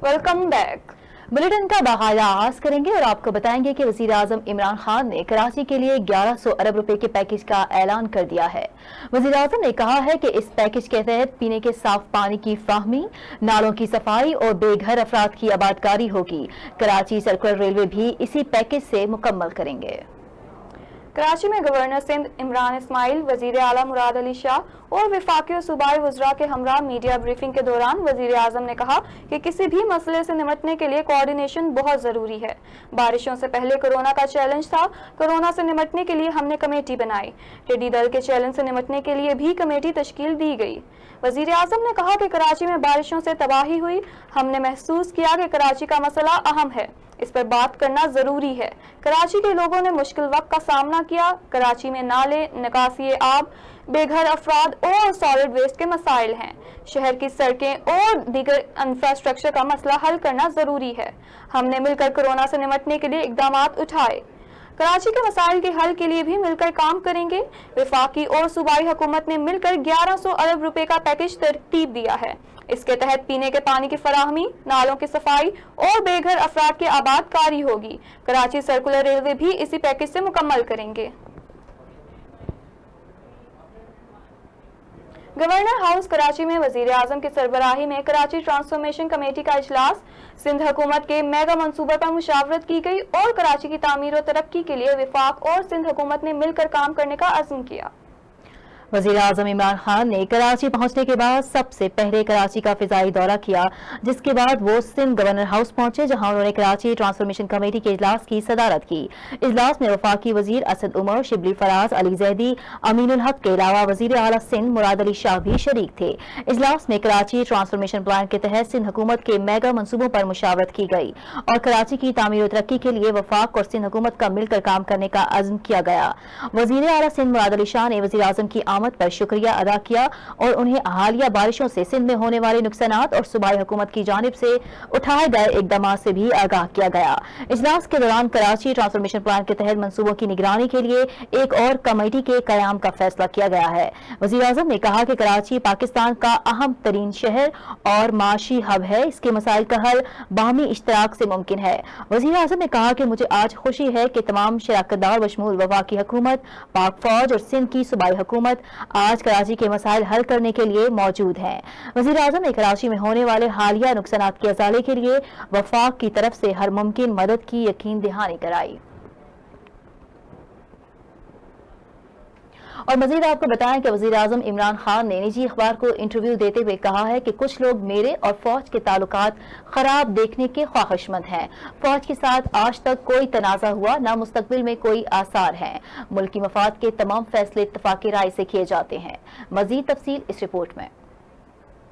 Welcome back. Bulletin का बाकायदा आगाज करेंगे और आपको बताएंगे कि वजीर आजम इमरान खान ने कराची के लिए 1100 अरब रुपए के पैकेज का ऐलान कर दिया है। वजीर आजम ने कहा है कि इस पैकेज के तहत पीने के साफ पानी की फ्राहमी, नालों की सफाई और बेघर अफराद की आबादकारी होगी। कराची सर्कुलर रेलवे भी इसी पैकेज से मुकम्मल करेंगे। कराची में गवर्नर सिंध इमरान इस्माइल, वजीर आला मुराद अली शाह और वफाकी और सूबाई वज़रा के हमरा मीडिया ब्रीफिंग के दौरान वजीर आजम ने कहा कि किसी भी मसले से निपटने के लिए कोऑर्डिनेशन बहुत ज़रूरी है। बारिशों से पहले कोरोना का चैलेंज था, कोरोना से निपटने के लिए हमने कमेटी बनाई। टिड्डी दल के चैलेंज से निपटने के लिए भी कमेटी तश्कील दी गई। वजीर आजम ने कहा कि कराची में बारिशों से तबाही हुई, हमने महसूस किया कि कराची का मसला अहम है, इस पर बात करना जरूरी है। कराची के लोगों ने मुश्किल वक्त का सामना किया। कराची में नाले, निकासी आब, बेघर अफराद और सॉलिड वेस्ट के मसाइल हैं। शहर की सड़कें और दीगर इंफ्रास्ट्रक्चर का मसला हल करना जरूरी है। हमने मिलकर कोरोना से निपटने के लिए इकदाम उठाए। कराची के मसाइल के हल के लिए भी मिलकर काम करेंगे। वफाकी और सूबाई हुकूमत ने मिलकर 1100 अरब रुपए का पैकेज तरतीब दिया है। इसके तहत पीने के पानी की फराहमी, नालों की सफाई और बेघर अफराद की आबादकारी होगी। कराची सर्कुलर रेलवे भी इसी पैकेज से मुकम्मल करेंगे। गवर्नर हाउस कराची में वजीर आजम की सरबराही में कराची ट्रांसफॉर्मेशन कमेटी का इजलास, सिंध हुकूमत के मेगा मंसूबे पर मुशावरत की गई और कराची की तामीर और तरक्की के लिए वफाक और सिंध हुकूमत ने मिलकर काम करने का अज़्म किया। वजीर आजम इमरान खान ने कराची पहुंचने के बाद सबसे पहले कराची का फिजाई दौरा किया, जिसके बाद वो सिंध गवर्नर हाउस पहुंचे, जहां उन्होंने कराची ट्रांसफॉर्मेशन कमेटी के इजलास की सदारत की। इजलास में वफाकी वजीर असद उमर, शिबली फराज, अली जैदी, अमीनुल हक के अलावा वजीर आला सिंध मुराद अली शाह भी शरीक थे। इजलास में कराची ट्रांसफॉर्मेशन प्लान के तहत सिंध हुकूमत के मेगा मनसूबों पर मुशावरत की गई और कराची की तामीर और तरक्की के लिए वफाक और सिंध हुकूमत का मिलकर काम करने का अज़्म किया गया। वजीर आला सिंध मुराद अली शाह ने वजीर आजम की आमद पर शुक्रिया अदा किया और उन्हें हालिया बारिशों से सिंध में होने वाले नुकसानात और सूबाई हुकूमत की जानिब से उठाए गए इकदामात से भी आगाह किया गया। इजलास के दौरान कराची ट्रांसफॉर्मेशन प्लान के तहत मंसूबों की निगरानी के लिए एक और कमेटी के कयाम का फैसला किया गया है। वजीर आजम ने कहा कि कराची पाकिस्तान का अहम तरीन शहर और माशी हब है, इसके मसाइल का हल बाहमी इश्तराक से मुमकिन है। वजीर आजम ने कहा कि मुझे आज खुशी है कि तमाम शराकतदार बशमूल वफाकी हुकूमत, पाक फौज और सिंध की सूबाई हुकूमत आज कराची के मसाइल हल करने के लिए मौजूद हैं। वजीर आजम ने कराची में होने वाले हालिया नुकसानात के अजाले के लिए वफाक की तरफ से हर मुमकिन मदद की यकीन दहानी कराई। और मजीद आपको बताएं कि वजीर आजम इमरान खान ने निजी अखबार को इंटरव्यू देते हुए कहा है कि कुछ लोग मेरे और फौज के ताल्लुकात खराब देखने के ख्वाहिशमंद हैं। फौज के साथ आज तक कोई तनाज़ा हुआ, ना मुस्तकबिल में कोई आसार हैं। मुल्क की मफाद के तमाम फैसले इत्तफाक़ी राय से किए जाते हैं। मजीद तफसील इस रिपोर्ट में।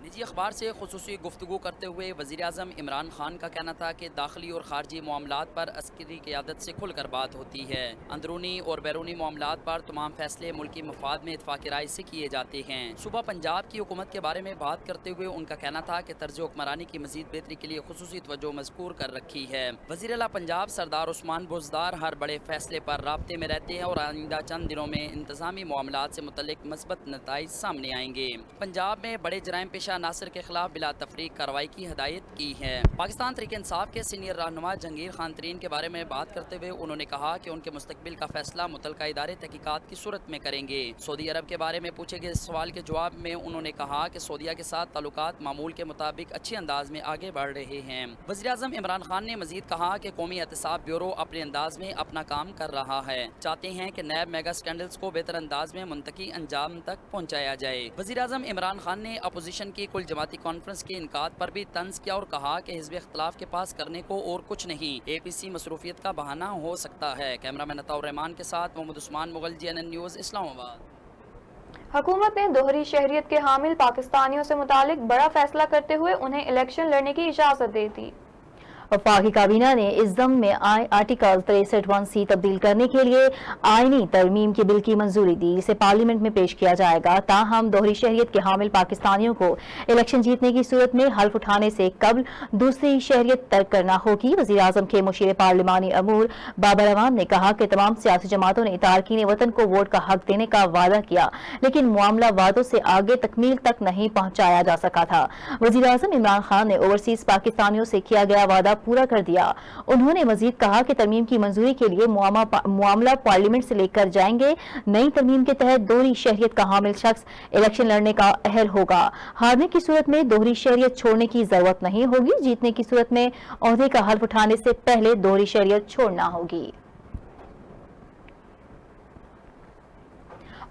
निजी अखबार से खुसूसी गुफ्तगू करते हुए वज़ीर आज़म इमरान खान का कहना था कि दाखिली और खारजी मामलात पर अस्करी क़यादत से खुलकर बात होती है। अंदरूनी और बैरूनी मामलात पर तमाम फैसले मुल्की मफाद में इत्तफाक़ी राय से किए जाते हैं। सुबह पंजाब की हुकूमत के बारे में बात करते हुए उनका कहना था कि तर्ज हुक्मरानी की मज़ीद बेहतरी के लिए खुसूसी तवज्जो मज़कूर कर रखी है। वज़ीर आला पंजाब सरदार उस्मान बुज़दार हर बड़े फैसले पर राब्ते में रहते हैं और आइंदा चंद दिनों में इंतज़ामी मामलात से मुतल्लिक़ मस्बत नताइज सामने आएंगे। पंजाब में बड़े जराइम पेशा नासिर के खिलाफ बिला तफरीक कार्रवाई की हिदायत की है। पाकिस्तान तहरीक इंसाफ के सीनियर रहनुमा जहांगीर खान तरीन के बारे में बात करते हुए उन्होंने कहा कि उनके मुस्तकबिल का फैसला मुतल्लिका इदारे तहकीकात की सूरत में करेंगे। सऊदी अरब के बारे में पूछे गए सवाल के जवाब में उन्होंने कहा कि सऊदीया के साथ ताल्लुकात मामूल के मुताबिक अच्छे अंदाज में आगे बढ़ रहे हैं। वज़ीर आज़म इमरान खान ने मजीद कहा कि कौमी एहतसाब ब्यूरो अपने अंदाज में अपना काम कर रहा है, चाहते हैं कि नैब मेगा स्कैंडल्स को बेहतर अंदाज में मुंतकी अंजाम तक पहुँचाया जाए। वज़ीर आज़म इमरान खान ने अपोजिशन की कुल जमाती कॉन्फ्रेंस के इनकाद पर भी तंज किया और कहा कि हिज़्ब इख्तिलाफ के पास करने को और कुछ नहीं, APC मसरूफियत का बहाना हो सकता है। कैमरामैन अताउर रहमान के साथ मोहम्मद उस्मान मुगल, GNN न्यूज़, इस्लामाबाद। हुकूमत ने दोहरी शहरियत के हामिल पाकिस्तानियों से मुतालिक बड़ा फैसला करते हुए उन्हें इलेक्शन लड़ने की इजाज़त दे दी। वफाकी काबीना ने इस ज़म में आर्टिकल 63(1) तब्दील करने के लिए आईनी तरमीम के बिल की मंजूरी दी, जिसे पार्लियामेंट में पेश किया जाएगा। ताहम दोहरी शहरियत के हामिल पाकिस्तानियों को इलेक्शन जीतने की सूरत में हल्फ उठाने से कबल दूसरी शहरियत तर्क करना होगी। वज़ीर आज़म के मुशीर पार्लिमानी अमूर बाबर अवान ने कहा कि तमाम सियासी जमातों ने तारकीन वतन को वोट का हक देने का वादा किया, लेकिन मामला वादों से आगे तकमील तक नहीं पहुंचाया जा सका था। वज़ीर आज़म इमरान खान ने ओवरसीज पाकिस्तानियों से किया गया वादा पूरा कर दिया। उन्होंने मजीद कहा कि तरमीम की मंजूरी के लिए मामला पार्लियामेंट से लेकर जाएंगे। नई तरमीम के तहत दोहरी शहरियत का हामिल शख्स इलेक्शन लड़ने का अहल होगा। हारने की सूरत में दोहरी शहरियत छोड़ने की जरूरत नहीं होगी। जीतने की सूरत में ओहदे का हल्फ उठाने से पहले दोहरी शहरियत छोड़ना होगी।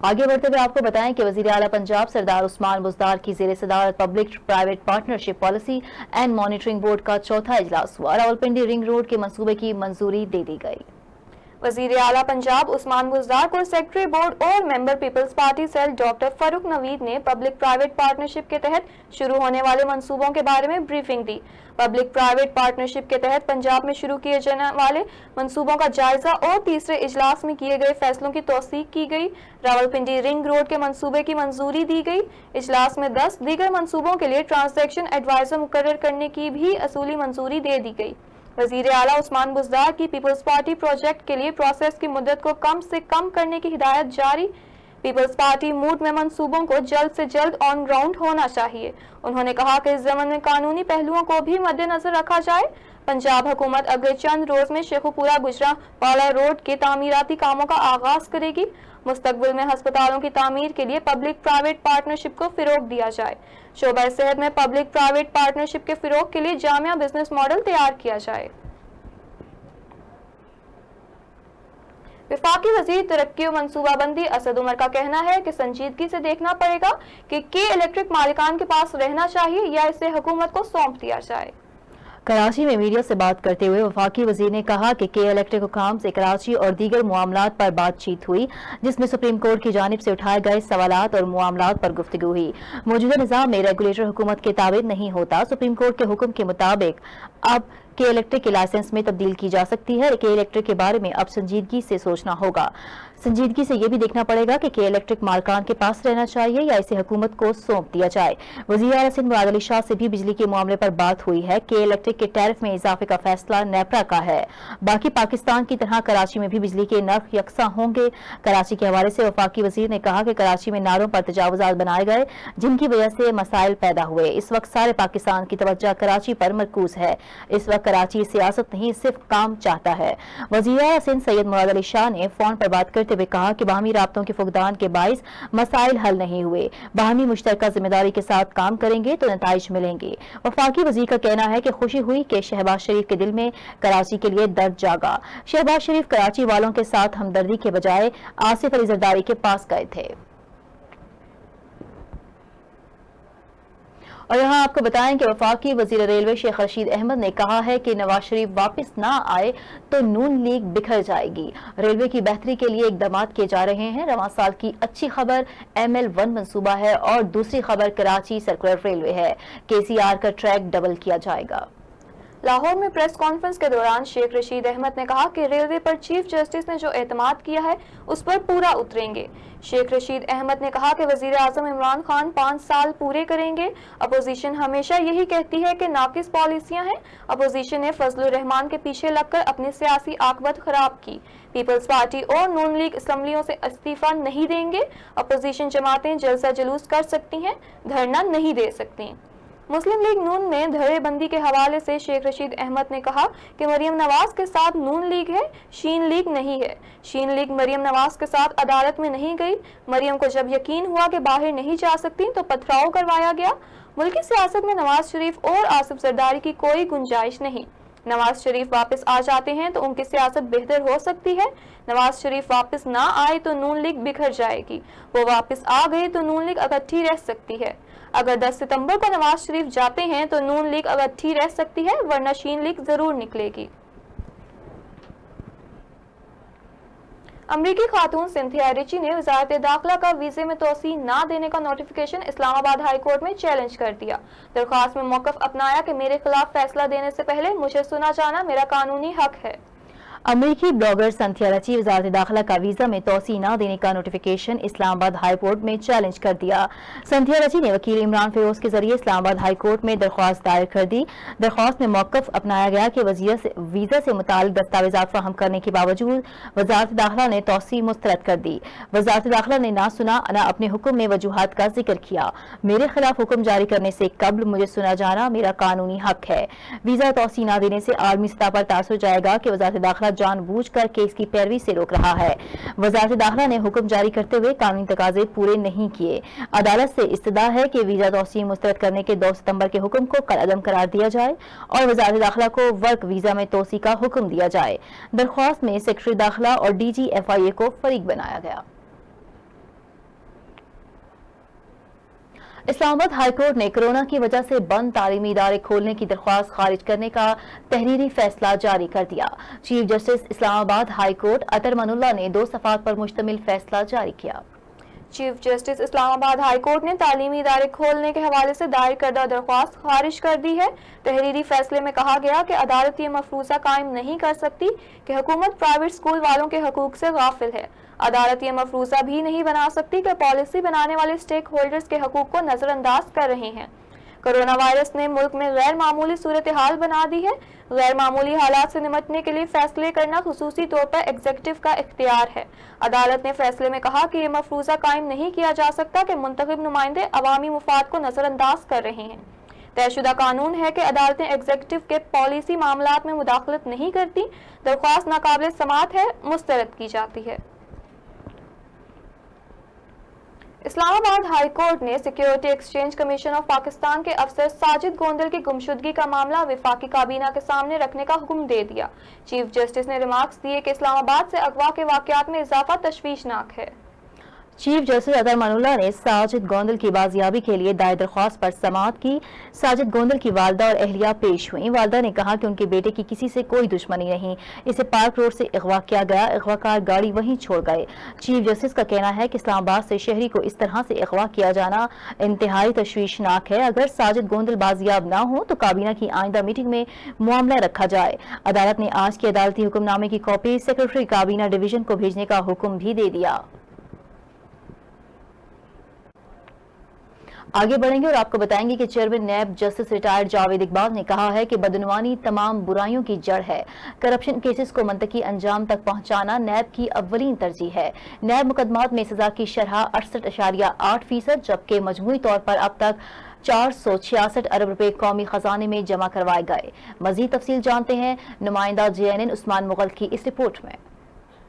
आगे बढ़ते हुए आपको बताएं कि वज़ीर आला पंजाब सरदार उस्मान बुज़दार की ज़ेर सदारत public private partnership policy and monitoring board का चौथा इजलास हुआ। रावलपिंडी रिंग रोड के मंसूबे की मंजूरी दे दी गई। वज़ीर आला पंजाब उस्मान बुज़दार को सेक्रेटरी बोर्ड और member Peoples Party cell doctor Farooq Naveed ने पब्लिक प्राइवेट पार्टनरशिप के तहत शुरू होने वाले मंसूबों के बारे में ब्रीफिंग दी। पब्लिक प्राइवेट पार्टनरशिप के तहत पंजाब में शुरू किए जाने वाले मंसूबों का जायजा और तीसरे इजलास में किए गए फैसलों की तौसीक की गई। रावलपिंडी रिंग रोड के मंसूबे की मंजूरी दी गई। इजलास में 10 दीगर मंसूबों के लिए ट्रांसैक्शन एडवाइजर मुकर्रर करने की भी असूली मंजूरी दे दी गई। वज़ीर आला उस्मान बुज़दार की पीपल्स पार्टी प्रोजेक्ट के लिए प्रोसेस की मुद्दत को कम से कम करने की हिदायत जारी। पीपल्स पार्टी मूड में मंसूबों को जल्द से जल्द ऑन ग्राउंड होना चाहिए। उन्होंने कहा कि इस ज़मन में कानूनी पहलुओं को भी मद्देनजर रखा जाए। पंजाब हुकूमत अगले चंद रोज में शेखुपुरा गुजरा पाला रोड के तामीराती कामों का आगाज करेगी। मुस्तकबिल में हस्पतालों की तामीर के लिए पब्लिक प्राइवेट पार्टनरशिप को फिरोग दिया जाए। शोबा सेहत में पब्लिक प्राइवेट पार्टनरशिप के फिरोग के लिए जामिया बिजनेस मॉडल तैयार किया जाए। वफाकी वजीर तरक्की और मनसूबाबंदी असद उमर का कहना है कि संजीदगी से देखना पड़ेगा कि के इलेक्ट्रिक मालिकान के पास रहना चाहिए या इसे हुकूमत को सौंप दिया जाए। कराची में मीडिया से बात करते हुए वफाकी वजीर ने कहा कि के इलेक्ट्रिक हुकाम से कराची और दीगर मामलात पर बातचीत हुई, जिसमें सुप्रीम कोर्ट की जानिब से उठाए गए सवालात और मामलात पर गुफ्तगू हुई। मौजूदा निज़ाम में रेगुलेटर हुकूमत के ताबे नहीं होता। सुप्रीम कोर्ट के हुक्म के मुताबिक अब के इलेक्ट्रिक के लाइसेंस में तब्दील की जा सकती है। के इलेक्ट्रिक के बारे में अब संजीदगी से सोचना होगा। संजीदगी से यह भी देखना पड़ेगा कि के इलेक्ट्रिक मालकान के पास रहना चाहिए या इसे हुकूमत को सौंप दिया जाए। वज़ीर आला सिंध मुराद अली शाह से भी बिजली के मामले पर बात हुई है। के इलेक्ट्रिक के टैरिफ में इजाफे का फैसला नेपरा का है। बाकी पाकिस्तान की तरह कराची में भी बिजली के नर्ख यकसा होंगे। कराची के हवाले से वफाकी वजीर ने कहा कि कराची में नारों पर तजावुजात बनाए गए, जिनकी वजह से मसाइल पैदा हुए। इस वक्त सारे पाकिस्तान की तवज्जो कराची पर मरकूज है। इस वक्त कराची सियासत नहीं, सिर्फ काम चाहता है। वज़ीर आला सिंध सैयद मुराद अली शाह ने फोन पर बात करते हुए कहा कि बाहमी राब्तों के फुकदान के बाइस मसाइल हल नहीं हुए। बाहमी मुश्तरका जिम्मेदारी के साथ काम करेंगे तो नताइज मिलेंगे। वफाकी वज़ीर का कहना है कि खुशी हुई कि शहबाज शरीफ के दिल में कराची के लिए दर्द जागा। शहबाज शरीफ कराची वालों के साथ हमदर्दी के बजाय आसिफ अली जरदारी के पास गए थे। और यहाँ आपको बताएं कि वफाकी वजीर रेलवे शेख रशीद अहमद ने कहा है कि नवाज शरीफ वापस ना आए तो नून लीग बिखर जाएगी। रेलवे की बेहतरी के लिए इकदाम किए जा रहे हैं। रवां साल की अच्छी खबर ML1 मंसूबा है और दूसरी खबर कराची सर्कुलर रेलवे है। KCR का ट्रैक डबल किया जाएगा। लाहौर में प्रेस कॉन्फ्रेंस के दौरान शेख रशीद अहमद ने कहा कि रेलवे पर चीफ जस्टिस ने जो एतमाद किया है उस पर पूरा उतरेंगे। शेख रशीद अहमद ने कहा कि वजीर आजम इमरान खान 5 साल पूरे करेंगे। अपोजिशन हमेशा यही कहती है कि नाकिस पॉलिसियां हैं। अपोजिशन ने फजलुर रहमान के पीछे लगकर अपनी सियासी आकबत खराब की। पीपल्स पार्टी और नून लीग असम्बलियों से इस्तीफा नहीं देंगे। अपोजिशन जमातें जलसा जुलूस कर सकती हैं, धरना नहीं दे सकती। मुस्लिम लीग नून में धड़ेबंदी के हवाले से शेख रशीद अहमद ने कहा कि मरियम नवाज के साथ नून लीग है, शीन लीग नहीं है। शीन लीग मरियम नवाज के साथ अदालत में नहीं गई। मरियम को जब यकीन हुआ कि बाहर नहीं जा सकती तो पथराव करवाया गया। मुल्की सियासत में नवाज शरीफ और आसिफ जरदारी की कोई गुंजाइश नहीं। नवाज शरीफ वापस आ जाते हैं तो उनकी सियासत बेहतर हो सकती है। नवाज शरीफ वापस ना आए तो नून लीग बिखर जाएगी। वो वापस आ गए तो नून लीग इकट्ठी रह सकती है। अगर 10 सितंबर को नवाज शरीफ जाते हैं तो नून लीग इकट्ठी रह सकती है, वरना शीन लीग जरूर निकलेगी। अमरीकी खातून सिंथिया रिची ने वजारत दाखिला का वीजे में तोसी ना देने का नोटिफिकेशन इस्लामाबाद हाई कोर्ट में चैलेंज कर दिया। दरख्वास्त में मौक़िफ़ अपनाया कि मेरे खिलाफ फैसला देने से पहले मुझे सुना जाना मेरा कानूनी हक है। अमरीकी ब्लॉगर संथिया रची वजारत दाखिला का वीजा में तोसी न देने का नोटिफिकेशन इस्लामाबाद हाई कोर्ट में चैलेंज कर दिया। संथिया रची ने वकील इमरान फिरोज के जरिए इस्लामाबाद हाई कोर्ट में दरख्वास्त दायर कर दी। दरख्वास्त में मौक़िफ़ अपनाया गया कि वीजा से मुताल्लिक़ दस्तावेज़ात फराहम करने के बावजूद वजारत दाखिला ने तोसी मुस्तरद कर दी। वजारत दाखिला ने ना सुना न अपने हुक्म में वजूहात का जिक्र किया। मेरे खिलाफ हुक्म जारी करने से कबल मुझे सुना जाना मेरा कानूनी हक है। वीजा तोसी न देने से आलमी सतह पर तासुर जाएगा कि वजारत दाखिला जानबूझकर केस की पैरवी से रोक रहा है। वजारत दाखिला ने हुक्म जारी करते हुए कानूनी तकाजे पूरे नहीं किए। अदालत से इस्तदा है कि वीजा तौसीह मुस्तरद करने के 2 सितंबर के हुक्म को कलअदम करार दिया जाए और वजारत दाखिला को वर्क वीजा में तौसीह का हुक्म दिया जाए। दरख्वास्त में सेक्रेटरी दाखिला और DGFIA को फरीक बनाया गया। इस्लामाबाद हाई कोर्ट ने कोरोना की वजह से बंद तालीमी इदारे खोलने की दरख्वास्त खारिज करने का तहरीरी फैसला जारी कर दिया। Chief justice Islamabad high court Athar Minallah ने 2 सफ़ात पर मुश्तमिल फैसला जारी किया। Chief justice Islamabad high court ने तालीमी इदारे खोलने के हवाले से दायर करदा दरख्वास्त खारिज कर दी है। तहरीरी फैसले में कहा गया कि अदालत ये मफरूज़ा कायम नहीं कर सकती कि हुकूमत प्राइवेट स्कूल वालों के हकूक से गाफिल है। अदालत ये मफरूज़ा भी नहीं बना सकती कि पॉलिसी बनाने वाले स्टेक होल्डर्स के हकूक को नज़रअंदाज कर रहे हैं। कोरोना वायरस ने मुल्क में गैर मामूली सूरत हाल बना दी है। गैर मामूली हालात से निमटने के लिए फैसले करना खुसूसी तौर पर एग्जीक्यूटिव का इख्तियार है। अदालत ने फैसले में कहा कि ये मफरूज़ा कायम नहीं किया जा सकता कि मुंतखब नुमाइंदे अवामी मुफाद को नज़रअंदाज कर रहे हैं। तयशुदा कानून है कि अदालतें एग्जीक्यूटिव के पॉलिसी मामलात में मुदाखलत नहीं करती। दरख्वास्त नाकाबिल समाअत है, मुस्तरद की जाती है। इस्लामाबाद हाई कोर्ट ने security exchange commission of Pakistan के अफसर साजिद गोंदल की गुमशुदगी का मामला विफाकी काबीना के सामने रखने का हुक्म दे दिया। चीफ जस्टिस ने रिमार्क्स दिए कि इस्लामाबाद से अगवा के वाकयात में इजाफा तशवीशनाक है। चीफ जस्टिस अतर मनुल्लाह ने साजिद गोंदल की बाजियाबी के लिए दायर दरख्वास्त पर समाअत की। साजिद गोंदल की वालदा और अहलिया पेश हुई। वालदा ने कहा कि उनके बेटे की किसी से कोई दुश्मनी नहीं, इसे पार्क रोड से अगवा किया गया, अगवाकार गाड़ी वहीं छोड़ गए। चीफ जस्टिस का कहना है कि इस्लामाबाद से शहरी को इस तरह से अगवा किया जाना इंतहाई तशवीशनाक है। अगर साजिद गोंदल बाजियाब ना हो तो काबीना की आइंदा मीटिंग में मामला रखा जाए। अदालत ने आज के अदालती हुक्मनामे की कॉपी सेक्रेटरी काबीना डिवीजन को भेजने का हुक्म भी दे दिया। आगे बढ़ेंगे और आपको बताएंगे कि chairman NAB justice retired Javed Iqbal ने कहा है कि बदनवानी तमाम बुराइयों की जड़ है। करप्शन केसेस को मंतकी अंजाम तक पहुंचाना नैब की अव्वलीन तरजीह है। नैब मुकदमात में सजा की शरह 68.8%, जबकि मजमूई तौर पर अब तक 466 अरब रुपए कौमी खजाने में जमा करवाए गए। मजीद तफसील जानते हैं नुमाइंदा JNN उस्मान मुगल की इस रिपोर्ट में।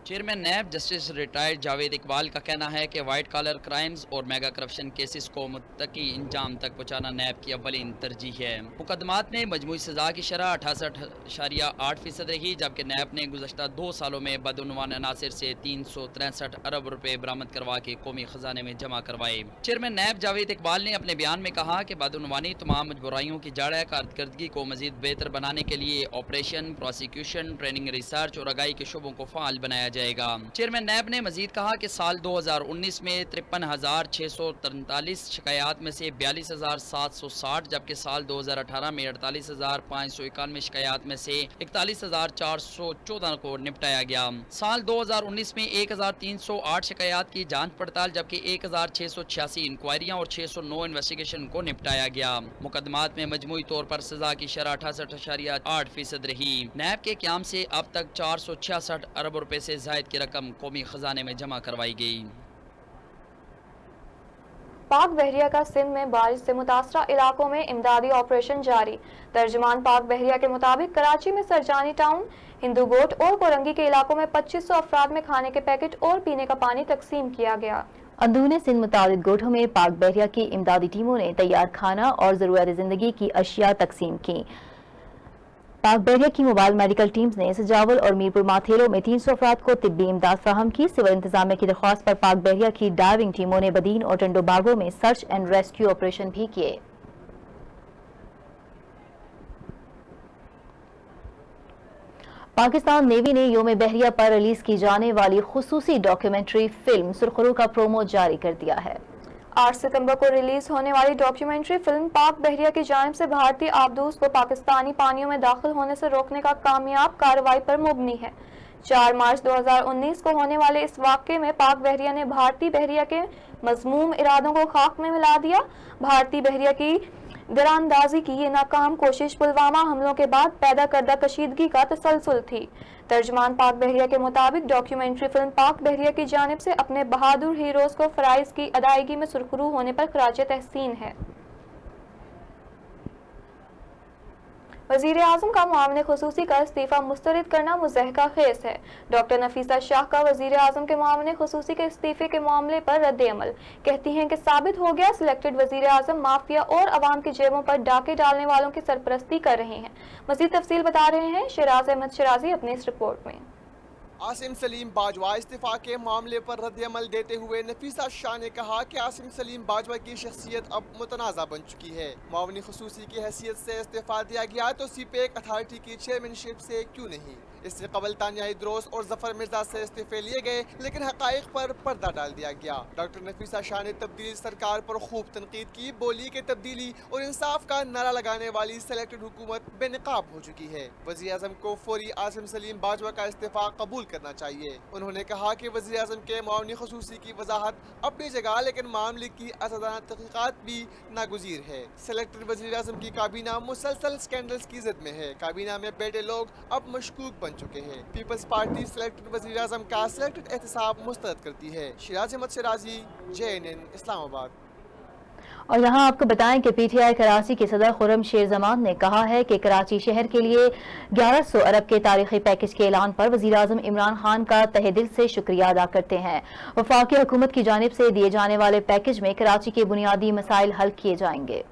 Chairman NAB justice retired Javed Iqbal का कहना है कि वाइट कॉलर क्राइम्स और मेगा करप्शन केसेस को मुत्तकी इंजाम तक पहुँचाना नैब की अव्वलीन तरजीह है। मुकदमात में मजमूई सजा की शरह 68.8% रही, जबकि नैब ने गुज़श्ता 2 सालों में बदउनवान अनासिर से 363 अरब रुपए बरामद करवा के कौमी खजाने में जमा करवाए। चेयरमैन नैब जावेद इकबाल ने अपने बयान में कहा कि बदउनवानी तमाम बुराइयों की जड़ है। कारकर्दगी को मजीद बेहतर बनाने के लिए ऑपरेशन, प्रोसिक्यूशन, ट्रेनिंग, रिसर्च और आगाही के शोबों को फाल बनाया जाएगा। चेयरमैन नैब ने मजीद कहा कि साल 2019 में 53,643 शिकायत में से 42,760, जबकि साल 2018 में 48,591 शिकायत में से 41,414 को निपटाया गया। साल 2019 में 1,308 शिकायत की जांच पड़ताल, जबकि 1,686 इंक्वायरियां और 609 इन्वेस्टिगेशन को निपटाया गया। मुकदमात में मजमूई तौर पर सजा की शरह 68.8% रही। नैब के क्याम से अब तक 466 अरब रुपए से जायद की रकम कौमी खजाने में जमा करवाई गई। पाक बहरिया का सिंध में बारिश से मुतासरा इलाकों में इमदादी ऑपरेशन जारी। तर्जुमान पाक बहरिया के मुताबिक कराची में सरजानी टाउन, हिंदू गोट और कोरंगी के इलाकों में 2500 अफराद में खाने के पैकेट और पीने का पानी तकसीम किया गया। अंदरूनी सिंध मुताबिक गोठों में पाक बहरिया की इमदादी टीमों ने तैयार खाना और जरूरत जिंदगी की अशिया तकसीम की। पाक बहरिया की मोबाइल मेडिकल टीम्स ने सजावल और मीरपुर माथेरो में 300 अफराद को तिब्बी इमदाद फराहम की। सिविल इंतजामिया की दरख्वास्त पर पाक बहरिया की डाइविंग टीमों ने बदीन और टंडोबागो में सर्च एंड रेस्क्यू ऑपरेशन भी किए। पाकिस्तान नेवी ने योम बहरिया पर रिलीज की जाने वाली खुसूसी डॉक्यूमेंट्री फिल्म सुरखरू का प्रोमो जारी कर दिया है। 8 सितंबर को रिलीज होने वाली डॉक्यूमेंट्री फिल्म पाक बहरिया की जानिब से भारतीय आबदूस को पाकिस्तानी पानियों में दाखिल होने से रोकने का कामयाब कार्रवाई पर मुबनी है। 4 मार्च 2019 को होने वाले इस वाक़ये में पाक बहरिया ने भारतीय बहरिया के मज़मूम इरादों को खाक में मिला दिया। भारतीय बहरिया की दरानंदाजी की ये नाकाम कोशिश पुलवामा हमलों के बाद पैदा करदा कशीदगी का तसलसल थी। तर्जमान पाक बहरिया के मुताबिक डॉक्यूमेंट्री फिल्म पाक बहरिया की जानिब से अपने बहादुर हीरोज को फराइज की अदायगी में सुरखरू होने पर खराज तहसीन है। वज़ीर आज़म का मुआविन ख़ुसूसी का इस्तीफ़ा मुस्तरद करना मुज़हका खेज़ है। डॉक्टर नफीसा शाह का वज़ीर आज़म के मुआविन ख़ुसूसी के इस्तीफ़े के मामले पर रद्द अमल। कहती हैं कि साबित हो गया सिलेक्टेड वज़ीर आज़म माफिया और अवाम की जेबों पर डाके डालने वालों की सरपरस्ती कर रहे हैं। मज़ीद तफसील बता रहे हैं शराज अहमद शराजी अपनी इस रिपोर्ट में। आसिम सलीम बाजवा इस्तीफा के मामले पर रद्द-ए-अमल देते हुए नफीसा शाह ने कहा कि आसिम सलीम बाजवा की शख्सियत अब मुतनाज़ा बन चुकी है। मुआविन ख़ुसूसी की हैसियत से इस्तीफा दिया गया तो सीपेक अथॉरिटी की चेयरमैनशिप से क्यों नहीं। इससे कबल तानिया इद्रोस और जफर मिर्जा से इस्तीफे लिए गए, लेकिन हकाइक पर पर्दा डाल दिया गया। डॉक्टर नफीसा शाह ने तब्दील सरकार पर खूब तनकीद की, बोली कि तब्दीली और इंसाफ का नारा लगाने वाली सेलेक्टेड हुकूमत बेनकाब हो चुकी है। वज़ीर आज़म को फौरी आसिम सलीम बाजवा का इस्तीफा कबूल करना चाहिए। उन्होंने कहा कि वज़ीर आज़म के मुआविन ख़ुसूसी की वजाहत अपनी जगह, लेकिन मामले की आज़ादाना तहक़ीक़ात भी नागुज़ीर है। सेलेक्टेड वज़ीर आज़म की काबीना मुसलसल स्कैंडल्स की ज़द में है। काबीना में बैठे लोग अब मशकूक बन चुके हैं। पीपल्स पार्टी सेलेक्टेड वज़ीर आज़म का सेलेक्टेड एहतसाब मुस्तरद करती है। शराज अहमद शराजी, JNN इस्लामाबाद। और यहाँ आपको बताएं कि PTI कराची के सदर खुर्रम शेर जमान ने कहा है कि कराची शहर के लिए 1100 अरब के तारीखी पैकेज के ऐलान पर वज़ीर आज़म इमरान खान का तहे दिल से शुक्रिया अदा करते हैं। वफाकी हुकूमत की जानिब से दिए जाने वाले पैकेज में कराची के बुनियादी मसाइल हल किए जाएंगे।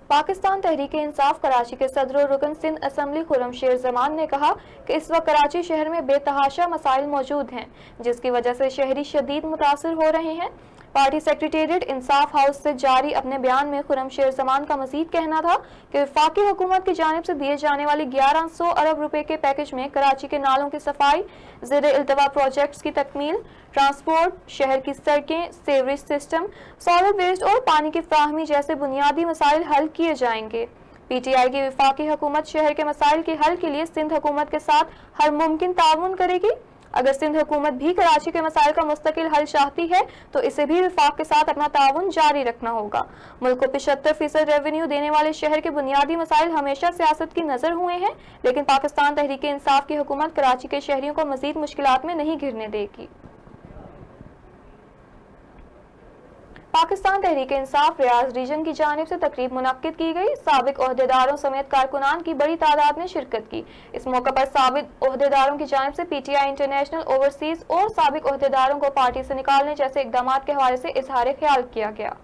पाकिस्तान तहरीक इंसाफ कराची के सदर रुकन सिंध असम्बली खुर्रम शेर जमान ने कहा कि इस वक्त कराची शहर में बेतहाशा मसाइल मौजूद हैं, जिसकी वजह से शहरी शदीद मुतासिर हो रहे हैं। पार्टी सेक्रेटेरिएट इंसाफ हाउस से जारी अपने बयान में खुर्रम शेर जमान का मजीद कहना था कि वफाकी हुकूमत की जानिब से दिए जाने वाली 1100 अरब रुपए के पैकेज में कराची के नालों की सफाई, ज़ेरे इल्तवा प्रोजेक्ट्स की तकमील, ट्रांसपोर्ट, शहर की सड़कें, सीवरेज सिस्टम, सॉलिड वेस्ट और पानी की फ्राहमी जैसे बुनियादी मसाइल हल किए जाएंगे। PTI की वफाकी हुकूमत शहर के मसाइल के हल के लिए सिंध हुकूमत के साथ हर मुमकिन ताउन करेगी। अगर सिंध हुकूमत भी कराची के मसाइल का मुस्तकिल हल चाहती है तो इसे भी वफाक के साथ अपना ताउन जारी रखना होगा। मुल्क को 75% रेवेन्यू देने वाले शहर के बुनियादी मसाइल हमेशा सियासत की नजर हुए हैं, लेकिन पाकिस्तान तहरीक इंसाफ की हुकूमत कराची के शहरियों को मजीद मुश्किलात में नहीं घिरने देगी। पाकिस्तान तहरीक इंसाफ रियाज रीजन की जानिब से तकरीब मुनक्किद की गई। साबिक ओहदेदारों समेत कारकुनान की बड़ी तादाद ने शिरकत की। इस मौके पर साबिक ओहदेदारों की जानिब से PTI इंटरनेशनल ओवरसीज और साबिक ओहदेदारों को पार्टी से निकालने जैसे इकदाम के हवाले से इजहार ख्याल किया गया।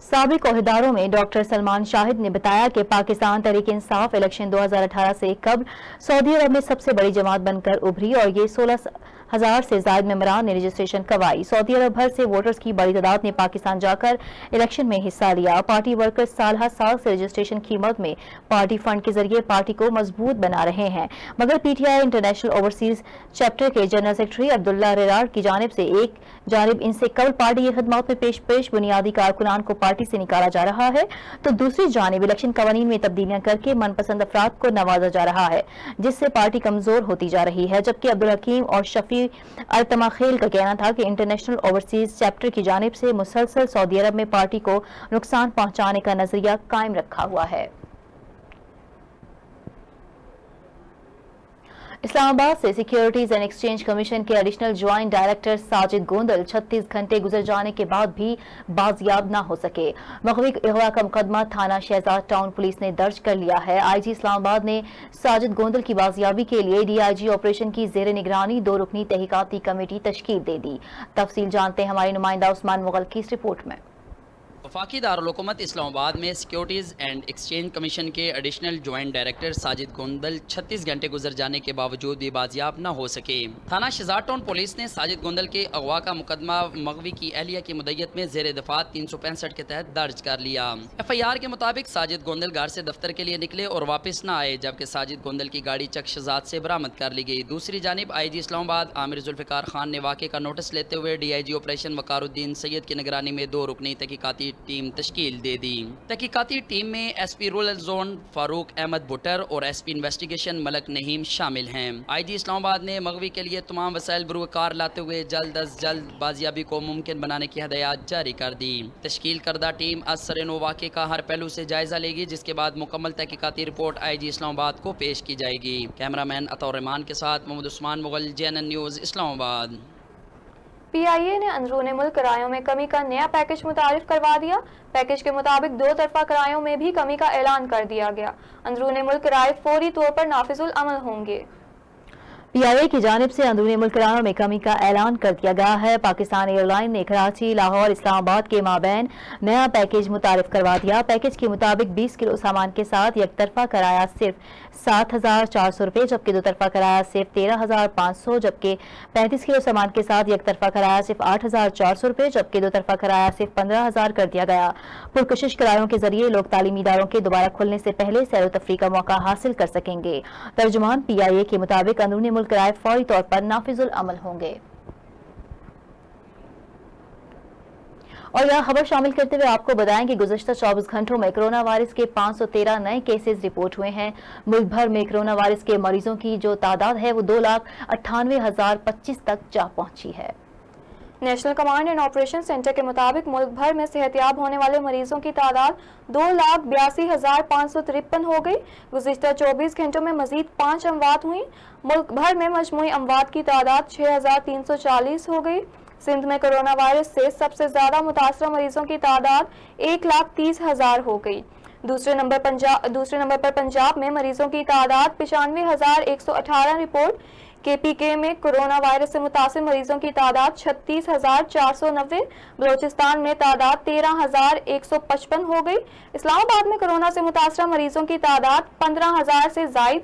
साबिक ओहदेदारों में डॉक्टर सलमान शाहिद ने बताया कि पाकिस्तान तहरीक इंसाफ इलेक्शन 2018 से कबल सऊदी अरब में सबसे बड़ी जमात बनकर उभरी और ये 16,000 से ज्यादा मेंबरान ने रजिस्ट्रेशन करवाई। सऊदी अरब भर से वोटर्स की बड़ी तादाद ने पाकिस्तान जाकर इलेक्शन में हिस्सा लिया। पार्टी वर्कर्स साल से रजिस्ट्रेशन की मद में पार्टी फंड के जरिए पार्टी को मजबूत बना रहे हैं, मगर PTI इंटरनेशनल ओवरसीज चैप्टर के जनरल सेक्रेटरी अब्दुल्ला रेरार की जानिब से एक जानिब इनसे कबल पार्टी की खिदमत में पेश बुनियादी कारकुनान को पार्टी से निकाला जा रहा है, तो दूसरी जानिब इलेक्शन कवानीन में तब्दीलियां करके मनपसंद अफराद को नवाजा जा रहा है, जिससे पार्टी कमजोर होती जा रही है। जबकि अब्दुल हकीम और शफी अल्तमाखेल का कहना था कि इंटरनेशनल ओवरसीज चैप्टर की जानिब से मुसलसल सऊदी अरब में पार्टी को नुकसान पहुंचाने का नजरिया कायम रखा हुआ है। इस्लामाबाद से सिक्योरिटीज एंड एक्सचेंज कमीशन के additional joint director Sajid Gondal 36 घंटे गुजर जाने के बाद भी बाजियाब न हो सके। मग़वी अगवा का मुकदमा थाना शहजाद टाउन पुलिस ने दर्ज कर लिया है। IG इस्लामाबाद ने साजिद गोंदल की बाजियाबी के लिए DIG ऑपरेशन की ज़ेर निगरानी 2 रुकनी तहकीकाती कमेटी तश्कील दे दी। तफसील जानते हैं हमारे नुमाइंदा उस्मान मुगल की इस रिपोर्ट में। वफाकी दारुल-हुकूमत इस्लामाबाद में सिक्योरिटीज़ एंड एक्सचेंज कमीशन के additional joint director Sajid Gondal 36 घंटे गुजर जाने के बावजूद भी बाजियाब न हो सके। थाना शिजार टाउन पुलिस ने साजिद गोंदल के अगवा का मुकदमा मगवी की अहलिया की मुद्दत में ज़ेर दफात 365 के तहत दर्ज कर लिया। FIR के मुताबिक साजिद गोंदल घर से दफ्तर के लिए निकले और वापस न आए, जबकि साजिद गोंदल की गाड़ी चकशजात से बरामद कर ली गई। दूसरी जानिब IG इस्लामाबाद आमिर जुल्फ़िकार खान ने वाक़े का नोटिस लेते हुए DIG ऑपरेशन वकारुद्दीन सैयद की निगरानी में 2 रुकनी तहकीकाती टीम तश्कील दे दी। तहकीकाती टीम में SP rural zone Farooq Ahmed Buttar और SP इन्वेस्टिगेशन मलक नहीम शामिल हैं। IG इस्लामाबाद ने मगवी के लिए तमाम वसाइल बरूकार लाते हुए जल्द अज जल्द बाजियाबी को मुमकिन बनाने की हदायत जारी कर दी। तश्कील करदा टीम असर-ए-नो वाक़े का हर पहलू से जायजा लेगी, जिसके बाद मुकम्मल तहकीकाती रिपोर्ट IG इस्लामाबाद को पेश की जाएगी। कैमरामैन अतौर रहमान के साथ Muhammad Usman Mughal, JNN news Islamabad. PIA ने अंदरूनी मुल्क किरायों में कमी का नया पैकेज मुतारिफ करवा दिया। पैकेज के मुताबिक 2 तरफा किरायों में भी कमी का ऐलान कर दिया गया। अंदरूनी मुल्क किराए फौरी तौर पर नाफिजुल अमल होंगे। PIA की जानिब से अंदरूनी मुल्क किरायों में कमी का ऐलान कर दिया गया है। पाकिस्तान एयरलाइन ने कराची, लाहौर, इस्लामाबाद के माबैन नया पैकेज मुतारिफ करवा दिया। पैकेज के मुताबिक 20 किलो सामान के साथ एक तरफा किराया सिर्फ 7,400 रुपये, जबकि 2 तरफा किराया सिर्फ 13,500, जबकि 35 किलो सामान के साथ एक तरफा किराया सिर्फ 8,400 रुपये, जबकि 2 तरफा किराया सिर्फ 15,000 कर दिया गया। पुरकशिश किरायों के जरिए लोग तालीमी इदारों के दोबारा खुलने से पहले सैर व तफरीह का मौका हासिल कर सकेंगे। तर्जुमान PIA के मुताबिक अंदरूनी मुल्क किराए फौरी तौर पर नाफिजुल अमल होंगे। और यह खबर शामिल करते हुए आपको बताएं कि गुज़श्ता 24 घंटों में कोरोना वायरस के 513 नए केसेस रिपोर्ट हुए हैं। मुल्क भर में कोरोना वायरस के मरीजों की जो तादाद है वो 2,98,025 तक जा पहुंची है। National command and operation centre के मुताबिक मुल्क भर में सेहतयाब होने वाले मरीजों की तादाद 2,82,553 हो गई। गुज़िश्ता 24 घंटों में मजीद 5 अमवात हुई। मुल्क भर में मजमूई अमवात की तादाद 6,340 हो गई। सिंध में कोरोना वायरस से सबसे ज्यादा मुतासरा मरीजों की तादाद 1,30,000 हो गई। दूसरे नंबर पर पंजाब में मरीजों की तादाद 95,118 रिपोर्ट। KPK में कोरोना वायरस से मुतासिर मरीजों की तादाद 36,490। बलोचिस्तान में तादाद 13,155 हो गई। इस्लामाबाद में कोरोना से मुतासरा मरीजों की तादाद 15,000 से जायद।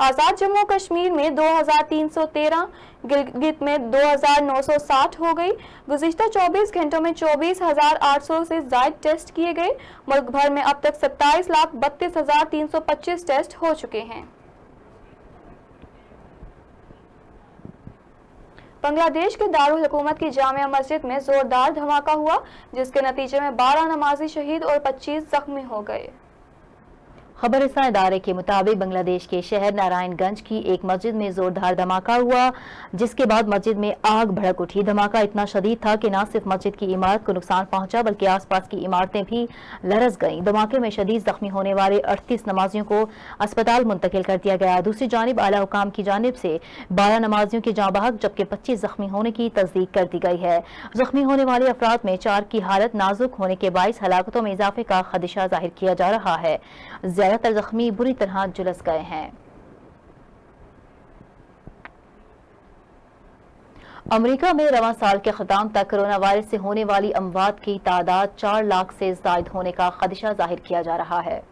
आज़ाद जम्मू कश्मीर में 2,313, गिलगित में 2,960 हो गई। गुज़िश्ता 24 घंटों में 24,800 से जायद टेस्ट किए गए। मुल्क भर में अब तक 27,32,325 टेस्ट हो चुके हैं। बांग्लादेश के दारुल हुकूमत की जामिया मस्जिद में जोरदार धमाका हुआ, जिसके नतीजे में 12 नमाजी शहीद और 25 जख्मी हो गए। खबरसां इदारे के मुताबिक बांग्लादेश के शहर नारायणगंज की एक मस्जिद में जोरदार धमाका हुआ, जिसके बाद मस्जिद में आग भड़क उठी। धमाका इतना शदीद था कि न सिर्फ मस्जिद की इमारत को नुकसान पहुंचा बल्कि आसपास की इमारतें भी लरस गईं। धमाके में शदीद जख्मी होने वाले 38 नमाजियों को अस्पताल मुंतकिल कर दिया गया। दूसरी जानिब आला हुकाम की जानिब से 12 नमाजियों की जाँ बहक जबकि 25 जख्मी होने की तस्दीक कर दी गई है। जख्मी होने वाले अफराद में 4 की हालत नाजुक होने के बाइस हलाकतों में इजाफे का खदशा जाहिर किया जा रहा है। ज्यादातर जख्मी बुरी तरह झुलस गए हैं। अमेरिका में रवां साल के खत्म तक कोरोना वायरस से होने वाली अमवात की तादाद 4 लाख से जायद होने का खदशा जाहिर किया जा रहा है।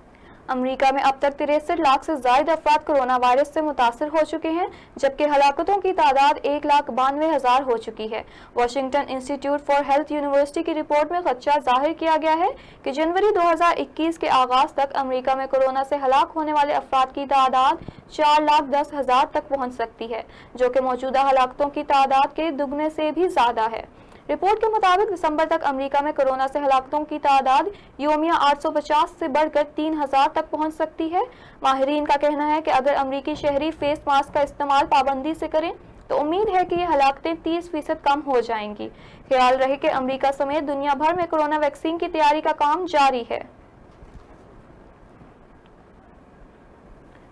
अमेरिका में अब तक 63 लाख से ज्यादा अफराद कोरोना वायरस से मुतासर हो चुके हैं, जबकि हलाकतों की तादाद 1,92,000 हो चुकी है। Washington institute for health university की रिपोर्ट में खदशा जाहिर किया गया है कि जनवरी 2021 के आगाज तक अमेरिका में कोरोना से हलाक होने वाले अफराद की तादाद 4,10,000 तक पहुंच सकती है, जो कि मौजूदा हलाकतों की तादाद के दुगने से भी ज्यादा है। रिपोर्ट के मुताबिक दिसंबर तक अमेरिका में कोरोना से हलाकतों की तादाद योमिया 850 से बढ़कर 3,000 तक पहुंच सकती है। माहिरीन का कहना है कि अगर अमेरिकी शहरी फेस मास्क का इस्तेमाल पाबंदी से करें तो उम्मीद है कि ये हलाकतें 30% कम हो जाएंगी। ख्याल रहे कि अमेरिका समेत दुनिया भर में कोरोना वैक्सीन की तैयारी का काम जारी है।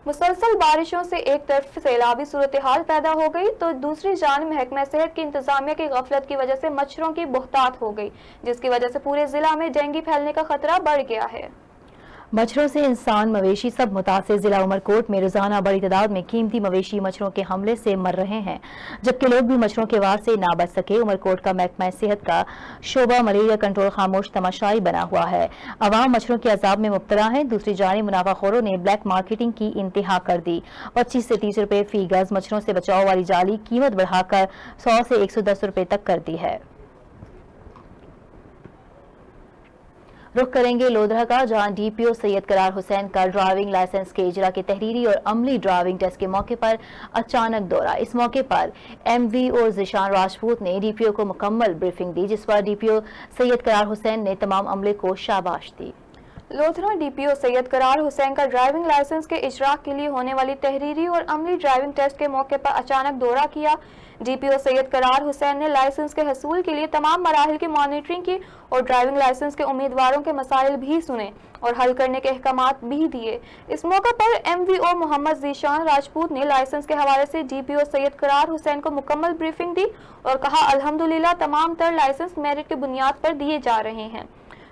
मुसलसल बारिशों से एक तरफ सैलाबी सूरत हाल पैदा हो गई तो दूसरी जानिब महकमा सेहत की इंतजामिया की गफलत की वजह से मच्छरों की बहुतात हो गई, जिसकी वजह से पूरे जिला में डेंगू फैलने का खतरा बढ़ गया है। मच्छरों से इंसान मवेशी सब मुतासिर। जिला उमरकोट में रोजाना बड़ी तादाद में कीमती मवेशी मच्छरों के हमले से मर रहे हैं, जबकि लोग भी मच्छरों के वार से ना बच सके। उमरकोट का महकमा सेहत का शोबा मलेरिया कंट्रोल खामोश तमाशाई बना हुआ है। अवाम मच्छरों के अजाब में मुब्तला है। दूसरी जानिब मुनाफाखोरों ने ब्लैक मार्केटिंग की इंतहा कर दी। 25 से 30 रुपए फी गज मच्छरों से बचाव वाली जाली कीमत बढ़ाकर 100 से 110 रुपए तक कर दी है। रुख करेंगे लोधरा का, जहां डीपीओ सैयद करार हुसैन का ड्राइविंग लाइसेंस के इजरा के तहरीरी और अमली ड्राइविंग टेस्ट के मौके पर अचानक दौरा। इस मौके पर एमवी और जिशान राजपूत ने डीपीओ को मुकम्मल ब्रीफिंग दी, जिस पर डीपीओ सैयद करार हुसैन ने तमाम अमले को शाबाश दी। लोधरा डीपीओ सैयद करार हुसैन का ड्राइविंग लाइसेंस के इजरा के लिए होने वाली तहरीरी और अमली ड्राइविंग टेस्ट के मौके पर अचानक दौरा किया। डीपीओ सैयद करार हुसैन ने लाइसेंस के हसूल के लिए तमाम मराहिल की मॉनिटरिंग की और ड्राइविंग लाइसेंस के उम्मीदवारों के मसाइल भी सुने और हल करने के अहकामात भी दिए। इस मौके पर एमवीओ मोहम्मद जीशान राजपूत ने लाइसेंस के हवाले से डीपीओ सैयद करार हुसैन को मुकम्मल ब्रीफिंग दी और कहा, अल्हम्दुलिल्लाह तमाम तर लाइसेंस मेरिट की बुनियाद पर दिए जा रहे हैं।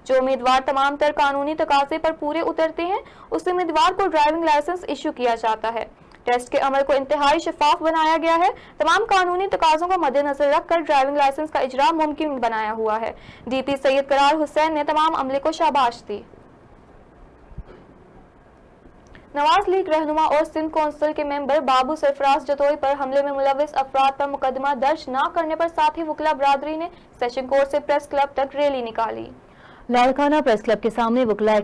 जो उम्मीदवार तमाम तर कानूनी तकाजे पर पूरे उतरते हैं, उस उम्मीदवार को ड्राइविंग लाइसेंस इशू किया जाता है। टेस्ट के अमल को इंतहाई शफाफ बनाया गया है। तमाम कानूनी तकाजों को मद्देनजर रखकर ड्राइविंग लाइसेंस का इजरा मुमकिन बनाया हुआ है। डीपी सैयद करार हुसैन ने तमाम अमले को शाबाश दी। नवाज लीग रहनुमा और सिंध कौंसिल के मेंबर बाबू सरफराज जतोई पर हमले में मुलविस अफराद पर मुकदमा दर्ज न करने पर साथी वकला बरादरी ने सेशन कोर्ट से प्रेस क्लब तक रैली निकाली। लाड़काना प्रेस क्लब के सामने वकला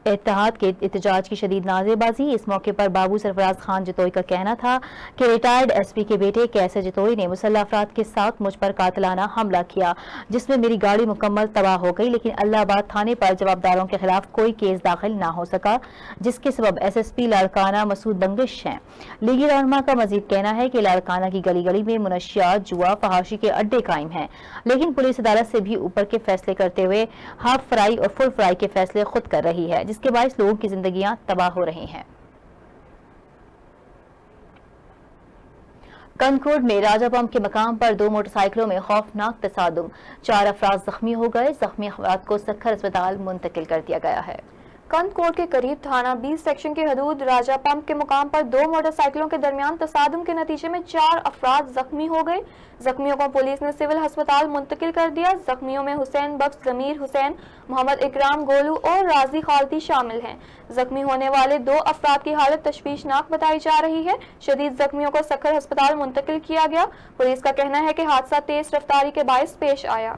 इत्तेहाद के एहतजाज की शदीद नारेबाजी। इस मौके पर बाबू सरफराज खान जतोई का कहना था कि रिटायर्ड एसपी के बेटे कैसर जतोई ने मुसल्लह अफराद के साथ मुझ पर कातिलाना हमला किया, जिसमें मेरी गाड़ी मुकम्मल तबाह हो गई, लेकिन अल्लाहबाद थाने पर जवाबदारों के खिलाफ कोई केस दाखिल न हो सका, जिसके सबब एसएसपी लाड़काना मसूद बंगिश हैं। लीगी रहनुमा का मजीद कहना है कि लाड़काना की गली गली में मुनशियात, जुआ, फहाशी के अड्डे कायम हैं, लेकिन पुलिस अदालत से भी ऊपर के फैसले करते हुए हाफ फ्राई और फुल फ्राई के फैसले खुद कर रही है, जिसके बायस लोगों की जिंदगियां तबाह हो रही हैं। कंदकोट में राजा पंप के मकाम पर 2 मोटरसाइकिलों में खौफनाक तसादुम, 4 अफराद जख्मी हो गए। जख्मी अफराद को सखर अस्पताल मुंतकिल कर दिया गया है। कंदकोट के करीब थाना 20 सेक्शन की हदूद राजा पंप के मुकाम पर 2 मोटरसाइकिलों के दरमियान तसादुम के नतीजे में 4 अफराद जख्मी हो गए। जख्मियों को पुलिस ने सिविल अस्पताल मुंतकिल कर दिया। जख्मियों में हुसैन बख्श, जमीर हुसैन, मोहम्मद इकराम गोलू और राजी खालती शामिल हैं। जख्मी होने वाले 2 अफराद की हालत तशवीशनाक बताई जा रही है। शदीद जख्मियों को सखर अस्पताल मुंतकिल किया गया। पुलिस का कहना है कि हादसा तेज रफ्तारी के बायस पेश आया।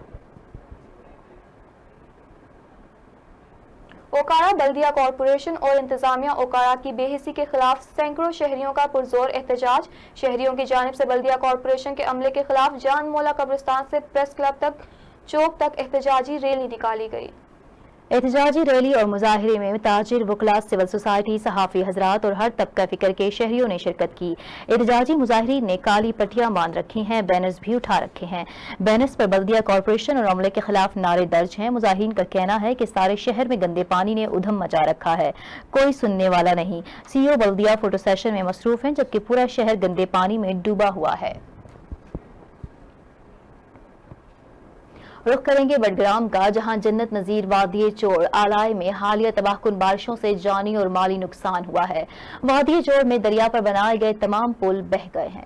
ओकारा बल्दिया कॉरपोरेशन और इंतजामिया ओकारा की बेहिसी के खिलाफ सैकड़ों शहरियों का पुरजोर एहतजाज। शहरियों की जानिब से बल्दिया कॉरपोरेशन के अमले के खिलाफ जान मोला कब्रिस्तान से प्रेस क्लब तक चौक तक एहतजाजी रैली निकाली गई। एहतजाजी रैली और मुजाहिरे में ताजिर, वकला, सिविल सोसाइटी, सहाफ़ी हजरात और हर तबका फिक्र के शहरियों ने शिरकत की। एहतजाजी मुजाहिरीन ने काली पट्टियां बांध रखी हैं, बैनर्स भी उठा रखे हैं। बैनर्स पर बल्दिया कॉरपोरेशन और अमले के खिलाफ नारे दर्ज हैं। मुजाहिरीन का कहना है कि सारे शहर में गंदे पानी ने उधम मचा रखा है, कोई सुनने वाला नहीं। सीईओ बल्दिया फोटो सेशन में मसरूफ हैं, जबकि पूरा शहर गंदे पानी में डूबा हुआ है। रुख करेंगे बडग्राम का, जहां जन्नत नजीर वादी चोर आलाई में हालिया तबाहकुन बारिशों से जानी और माली नुकसान हुआ है। वादी चोर में दरिया पर बनाए गए तमाम पुल बह गए हैं।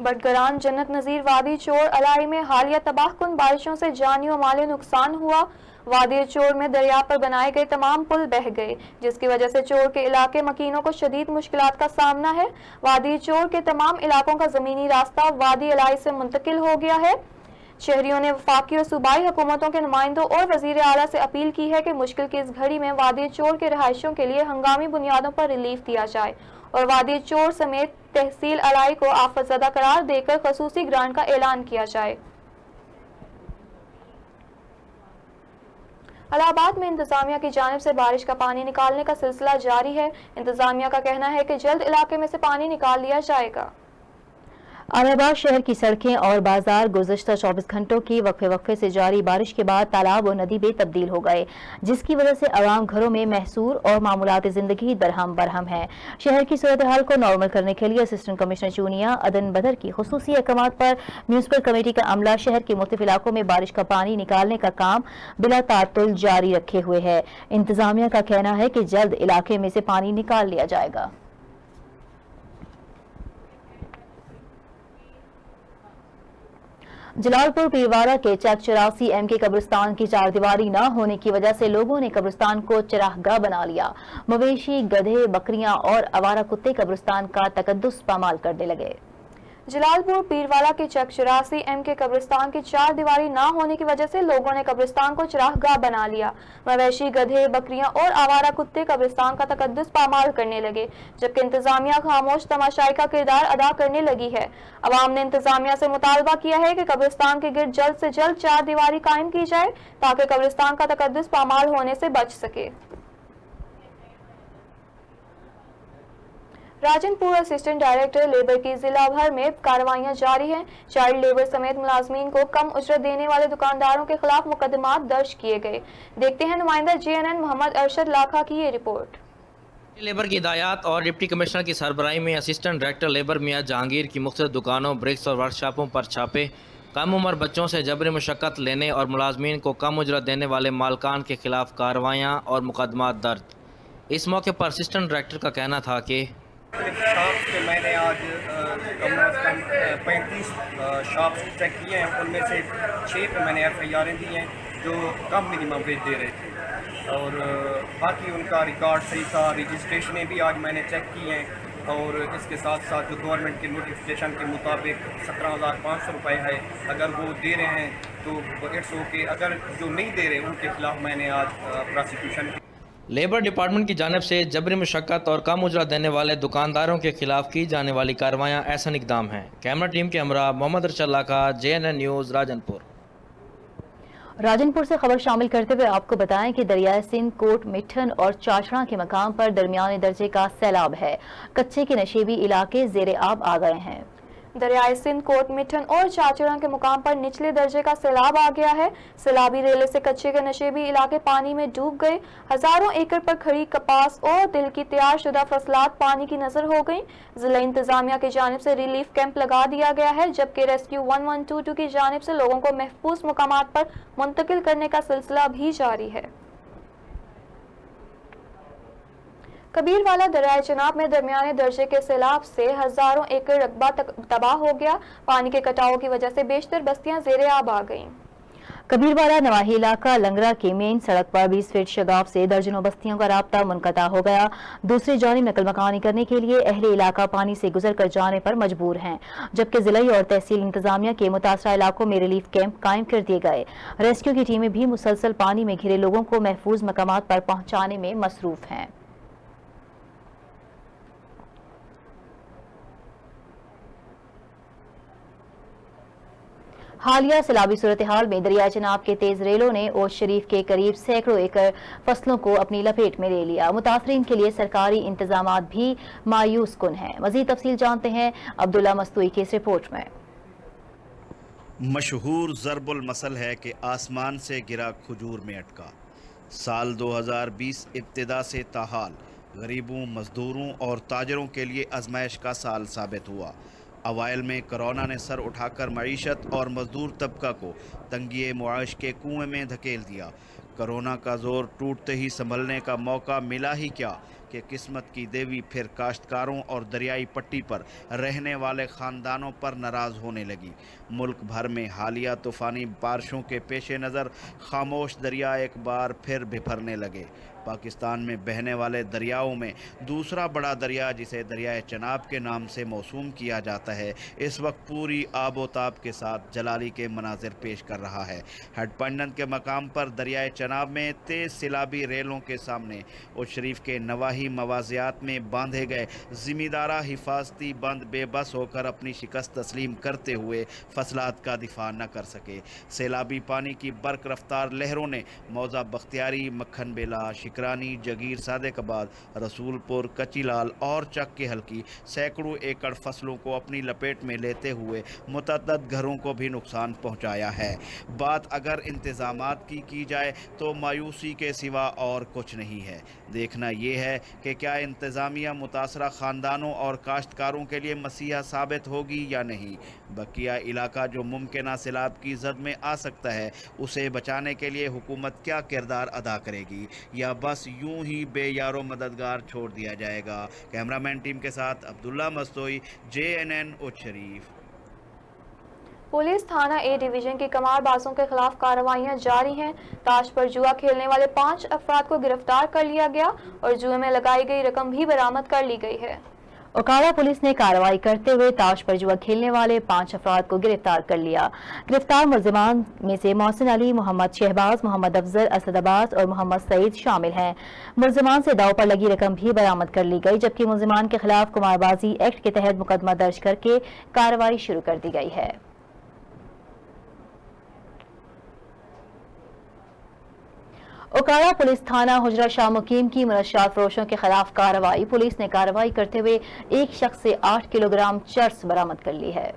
बडग्राम जन्नत नजीर वादी चोर अलाई में हालिया तबाहकुन बारिशों से जानी और माली नुकसान हुआ। वादी चोर में दरिया पर बनाए गए तमाम पुल बह गए, जिसकी वजह से चोर के इलाके मकीनों को शदीद मुश्किलात का सामना है। वादी चोर के तमाम इलाकों का जमीनी रास्ता वादी अलाई से मुंतकिल हो गया है। शहरियों ने वफाकी और सूबाई हुकूमतों के नुमाइंदों और वजीर आला से अपील की है कि मुश्किल की इस घड़ी में वादी चोर के रहायशों के लिए हंगामी बुनियादों पर रिलीफ दिया जाए और वादी चोर समेत तहसील अलाई को आफतज़दा करार देकर खसूसी ग्रांट का ऐलान किया जाए। इलाहाबाद में इंतजामिया की जानिब से बारिश का पानी निकालने का सिलसिला जारी है। इंतजामिया का कहना है कि जल्द इलाके में से पानी निकाल लिया जाएगा। आलाबाद शहर की सड़कें और बाजार गुज़श्ता 24 घंटों की वक्फे से जारी बारिश के बाद तालाब और नदी में तब्दील हो गए, जिसकी वजह से आवाम घरों में महसूर और मामूलात ज़िंदगी दरहम बरहम है। शहर की सूरत हाल को नॉर्मल करने के लिए असिस्टेंट कमिश्नर चूनिया अदन बदर की खुसूसी अहकामात पर म्यूनिसिपल कमेटी का अमला शहर के मुख्तलिफ इलाकों में बारिश का पानी निकालने का काम बिला तातुल जारी रखे हुए है। इंतजामिया का कहना है कि जल्द इलाके में से पानी निकाल लिया जाएगा। जलालपुर पीरवाड़ा के चक 84 एम के कब्रिस्तान की चारदीवारी न होने की वजह से लोगों ने कब्रिस्तान को चरागाह बना लिया। मवेशी, गधे, बकरियां और आवारा कुत्ते कब्रिस्तान का तकद्दुस पामाल करने लगे। जलालपुर पीरवाला के चक 84 एम के कब्रिस्तान की चार दीवारी ना होने की वजह से लोगों ने कब्रिस्तान को चरागाह बना लिया। मवेशी, गधे, बकरियां और आवारा कुत्ते कब्रिस्तान का तकद्दुस पामाल करने लगे, जबकि इंतजामिया खामोश तमाशाई का किरदार अदा करने लगी है। अवाम ने इंतजामिया से मुतालबा किया है कि कब्रिस्तान के गिर्द जल्द से जल्द चार दीवारी कायम की जाए ताकि कब्रिस्तान का तकद्दुस पामाल होने से बच सके। राजनपुर असिस्टेंट डायरेक्टर लेबर की जिला भर में कार्रवाइयां जारी हैं। चाइल्ड लेबर समेत मुलाजमीन को कम उजरत देने वाले दुकानदारों के खिलाफ मुकदमात दर्ज किए गए। देखते हैं नुमाइंदा JNN मोहम्मद अरशद लाखा की ये रिपोर्ट। लेबर की हिदायत और डिप्टी कमिश्नर की सरबराही में असिस्टेंट डायरेक्टर लेबर मियां जहांगीर की मुख्तलिफ दुकानों, ब्रिक्स और वर्कशॉपों पर छापे, कम उम्र बच्चों से जबरी मुशक्कत लेने और मुलाजमीन को कम उजरत देने वाले मालकान के खिलाफ कार्रवाइयाँ और मुकदमात दर्ज। इस मौके पर असिस्टेंट डायरेक्टर का कहना था कि शॉप्स पे मैंने आज कम अज़ कम 35 शॉप्स चेक किए हैं। उनमें से 6 पे मैंने FIR दी हैं जो कम मिनिमम वेज दे रहे थे और बाकी उनका रिकॉर्ड सही था। रजिस्ट्रेशनें भी आज मैंने चेक की हैं और इसके साथ साथ जो गवर्नमेंट के नोटिफिकेशन के मुताबिक 17,500 रुपये है, अगर वो दे रहे हैं तो इट्स ओके, अगर जो नहीं दे रहे उनके खिलाफ मैंने आज प्रोसिक्यूशन। लेबर डिपार्टमेंट की जानिब से जबरी मुशक्कत और कम उजरत देने वाले दुकानदारों के खिलाफ की जाने वाली कार्रवाइयाँ ऐसा इक़दाम हैं। कैमरा टीम के हमरा मोहम्मद अरशद लाखा, JNN न्यूज़, राजनपुर। राजनपुर से खबर शामिल करते हुए आपको बताएं कि दरियाए सिंध, कोट, मिठन और चाचड़ा के मकाम पर दरमियाने दर्जे का सैलाब है। कच्चे के नशेबी इलाके ज़ेरे आब आ गए हैं। दरियाए सिंध, कोट, मिठन और चाचड़ा के मुकाम पर निचले दर्जे का सैलाब आ गया है। सैलाबी रेले से कच्चे के नशेबी इलाके पानी में डूब गए। हजारों एकड़ पर खड़ी कपास और तिल की तैयार शुदा फसलात पानी की नजर हो गई। जिला इंतजामिया की जानिब से रिलीफ कैंप लगा दिया गया है, जबकि रेस्क्यू 1122 की जानिब से लोगों को महफूज मुकामात पर मुंतकिल करने का सिलसिला भी जारी है। कबीरवाला दरियाए चनाब में दरमियाने दर्जे के सैलाब से हजारों एकड़ रकबा तबाह हो गया। पानी के कटाव की वजह से बेशतर बस्तियां ज़ेरे आब आ गईं। कबीरवाला नवाही इलाका लंगरा की मेन सड़क पर 20 फीट शगाफ से दर्जनों बस्तियों का राब्ता मुनक़ता हो गया। दूसरी जानिब नकल मकानी करने के लिए अहले इलाका पानी से गुजर कर जाने पर मजबूर हैं, जबकि जिला और तहसील इंतजामिया के मुतासरा इलाकों में रिलीफ कैंप कायम कर दिए गए। रेस्क्यू की टीमें भी मुसलसल पानी में घिरे लोगों को महफूज मकामात पर पहुंचाने में मसरूफ हैं। हालिया सैलाबी सूरत हाल में दरिया चनाब के तेज रेलों ने ओश शरीफ के करीब सैकड़ों एकड़ फसलों को अपनी लपेट में ले लिया। मुतासरीन के लिए सरकारी इंतजामात भी मायूस कुन हैं। मजीद तफसील जानते हैं अब्दुल्ला मस्तूई की इस रिपोर्ट में। मशहूर ज़रबुल मसल है कि आसमान से गिरा खजूर में अटका। साल 2020 इब्तिदा से ताहाल गरीबों, मजदूरों और ताजरों के लिए आजमाइश का साल साबित हुआ। अवाइल में कोरोना ने सर उठाकर मईशत और मजदूर तबका को तंगी मुआश के कुएं में धकेल दिया। कोरोना का जोर टूटते ही संभलने का मौका मिला ही क्या कि किस्मत की देवी फिर काश्तकारों और दरियाई पट्टी पर रहने वाले ख़ानदानों पर नाराज़ होने लगी। मुल्क भर में हालिया तूफ़ानी बारिशों के पेश नज़र खामोश दरिया एक बार फिर बिफरने लगे। पाकिस्तान में बहने वाले दरियाओं में दूसरा बड़ा दरिया, जिसे दरियाए चनाब के नाम से मौसूम किया जाता है, इस वक्त पूरी आबोताब के साथ जलाली के मनाजिर पेश कर रहा है। हेडपंडन के मकाम पर दरियाए चनाब जनाब में तेज़ सिलाबी रेलों के सामने उस शरीफ के नवाही मवाज़ियात में बांधे गए ज़िम्मेदारा हिफाजती बंद बेबस होकर अपनी शिकस्त तस्लीम करते हुए फसलात का दिफा न कर सके। सैलाबी पानी की बर्क रफ्तार लहरों ने मौजा बख्तियारी, मक्खन बेला, शिकरानी, जगीर, सादेकाबाद, रसूलपुर, कचीलाल और चक के हल्की सैकड़ों एकड़ फसलों को अपनी लपेट में लेते हुए मुतअद्दिद घरों को भी नुकसान पहुंचाया है। बात अगर इंतज़ामात की जाए तो मायूसी के सिवा और कुछ नहीं है। देखना ये है कि क्या इंतज़ामिया मुतासरा ख़ानदानों और काश्तकारों के लिए मसीहा साबित होगी या नहीं। बकिया इलाका जो मुमकिन सैलाब की जद में आ सकता है, उसे बचाने के लिए हुकूमत क्या किरदार अदा करेगी, या बस यूं ही बेयारो मददगार छोड़ दिया जाएगा। कैमरामैन टीम के साथ अब्दुल्ला मस्तोई, JNN उच्च शरीफ। पुलिस थाना ए डिवीजन की कमारबाजों के खिलाफ कार्रवाइयां जारी हैं। ताश पर जुआ खेलने वाले 5 अफराद को गिरफ्तार कर लिया गया और जुए में लगाई गई रकम भी बरामद कर ली गई है। ओकाड़ा पुलिस ने कार्रवाई करते हुए ताश पर जुआ खेलने वाले 5 अफराद को गिरफ्तार कर लिया। गिरफ्तार मुलजिमान में से मोहसिन अली, मोहम्मद शहबाज, मोहम्मद अफजल, असद अब्बास और मोहम्मद सईद शामिल हैं। मुलजिमान से दाव पर लगी रकम भी बरामद कर ली गई, जबकि मुलजिमान के खिलाफ कुमारबाजी एक्ट के तहत मुकदमा दर्ज करके कार्रवाई शुरू कर दी गई है। ओकाड़ा पुलिस थाना हुजरा शाह मुकीम की मनशियात फरोशों के खिलाफ कार्रवाई। पुलिस ने कार्रवाई करते हुए एक शख्स से 8 किलोग्राम चर्स बरामद कर ली है।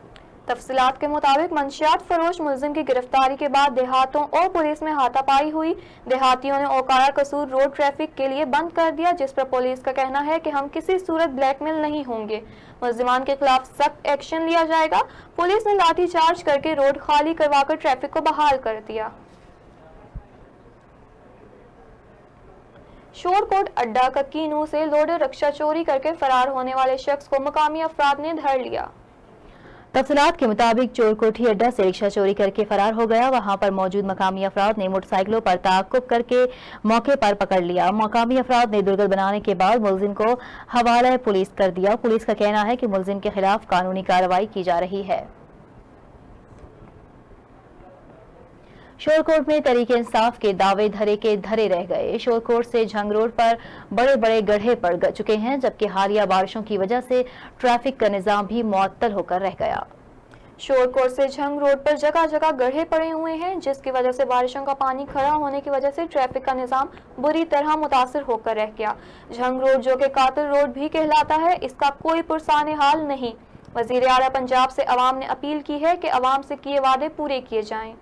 तफसीलात के मुताबिक मंशियात फरोश मुलजिम की गिरफ्तारी के बाद देहातों और पुलिस में हाथापाई हुई। देहातियों ने ओकाड़ा कसूर रोड ट्रैफिक के लिए बंद कर दिया, जिस पर पुलिस का कहना है कि हम किसी सूरत ब्लैकमेल नहीं होंगे। मुलजिमान के खिलाफ सख्त एक्शन लिया जाएगा। पुलिस ने लाठीचार्ज करके रोड खाली करवाकर ट्रैफिक को बहाल कर दिया। शोरकोट अड्डा कक्कीनू से लोडेड रक्षा चोरी करके फरार होने वाले शख्स को मकामी अफराद ने धर लिया। तफसीलात के मुताबिक चोर कोठी अड्डा से रिक्शा चोरी करके फरार हो गया। वहां पर मौजूद मकामी अफराद ने मोटरसाइकिलों पर ताक़ुब करके मौके पर पकड़ लिया। मकामी अफराद ने दुर्गल बनाने के बाद मुलजिम को हवाला पुलिस कर दिया। पुलिस का कहना है कि मुलजिम के खिलाफ कानूनी कार्रवाई की जा रही है। शोरकोट में तहरीके इंसाफ के दावे धरे रह गए। शोरकोट से झंग रोड पर बड़े बड़े गड्ढे पड़ चुके हैं, जबकि हालिया बारिशों की वजह से ट्रैफिक का निजाम भी मुअत्तल होकर रह गया। शोरकोट से झंग रोड पर जगह जगह गड्ढे पड़े हुए हैं, जिसकी वजह से बारिशों का पानी खड़ा होने की वजह से ट्रैफिक का निजाम बुरी तरह मुतासिर होकर रह गया। झंग रोड, जो कि कातिल रोड भी कहलाता है, इसका कोई पुरसाने हाल नहीं। वजीर आला पंजाब से अवाम ने अपील की है कि अवाम से किए वादे पूरे किए जाएं।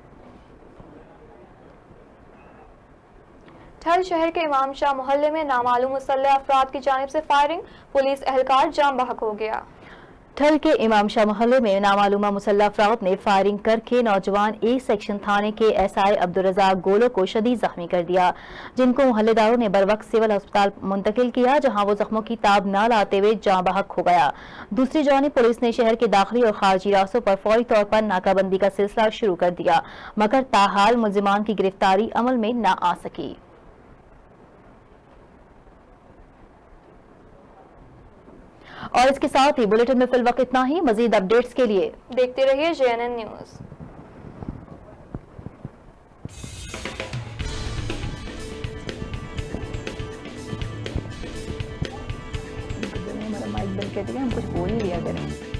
ठल शहर के इमाम शाह मोहल्ले में नामालूम मुसल्लह अफराद की जानिब से फायरिंग, पुलिस एहलकार जाम बहक हो गया। ठल के इमाम शाह मोहल्ले में नामालूम मुसल्लह अफराद ने फायरिंग करके नौजवान ए सेक्शन थाने के SI अब्दुल रज़ाक गोलो को शदीद जख्मी कर दिया, जिनको मोहल्लेदारों ने बरवक्त सिविल अस्पताल मुंतकिल किया, जहां वो जख्मों की ताब न लाते हुए जाँ बहक हो गया। दूसरी जानिब पुलिस ने शहर के दाखिली और खारजी रास्तों पर फौरी तौर पर नाकाबंदी का सिलसिला शुरू कर दिया, मगर ताहाल मुलजिमान की गिरफ्तारी अमल में न आ सकी। और इसके साथ ही बुलेटिन में फिल वक्त इतना ही। मजीद अपडेट्स के लिए देखते रहिए JNN न्यूज़। हमारा माइक बंद कर दिया, हम कुछ बोल ही लिया करें।